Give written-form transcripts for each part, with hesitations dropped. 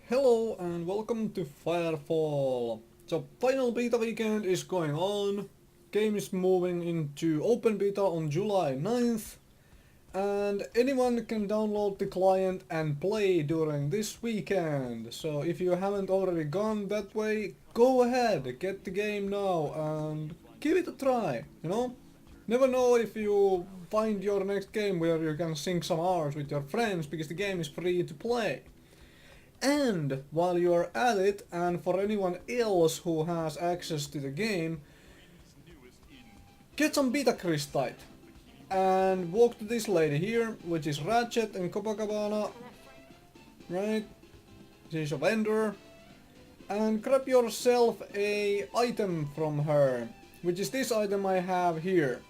Hello and welcome to Firefall. So final beta weekend is going on. Game is moving into open beta on July 9th. And anyone can download the client and play during this weekend. So if you haven't already gone that way, go ahead, get the game now and give it a try, you know? Never know if you find your next game where you can sink some hours with your friends because the game is free to play. And while you're at it, and for anyone else who has access to the game, get some Beta Crystite and walk to this lady here, which is Ratchet in Copacabana, right? She's a vendor. And grab yourself a item from her, which is this item I have here,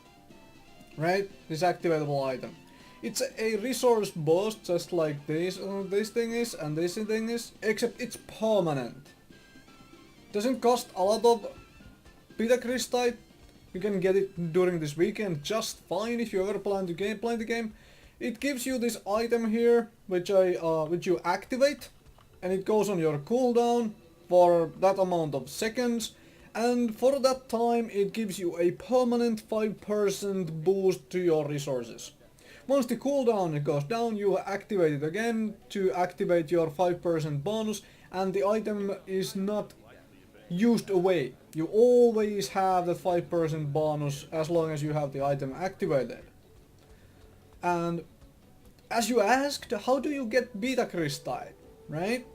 right? This activatable item. It's a resource boost just like this thing is and this thing is, except it's permanent. Doesn't cost a lot of Beta Crystite. You can get it during this weekend just fine if you ever plan to play the game. It gives you this item here, which you activate, and it goes on your cooldown for that amount of seconds. And for that time it gives you a permanent 5% boost to your resources. Once the cooldown goes down, you activate it again to activate your 5% bonus, and the item is not used away. You always have the 5% bonus as long as you have the item activated. And as you asked, how do you get Beta Crystite, right?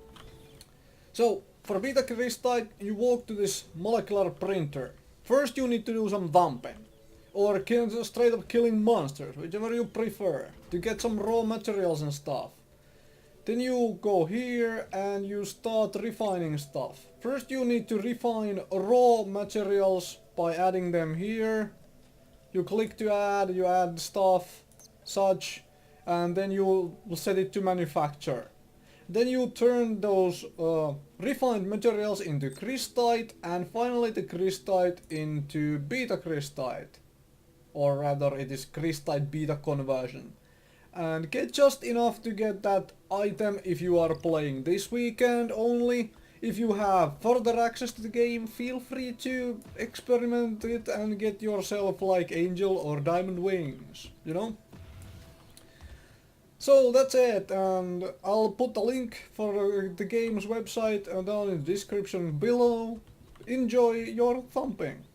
So for Beta Crystite, you walk to this molecular printer. First you need to do some thumping, or straight up killing monsters, whichever you prefer, to get some raw materials and stuff. Then you go here and you start refining stuff. First you need to refine raw materials by adding them here. You click to add, you add stuff, such, and then you set it to manufacture. Then you turn those refined materials into crystite, and finally the crystite into Beta Crystite. Or rather it is crystite beta conversion. And get just enough to get that item if you are playing this weekend only. If you have further access to the game, feel free to experiment it and get yourself like angel or diamond wings, you know? So that's it, and I'll put a link for the game's website down in the description below. Enjoy your thumping!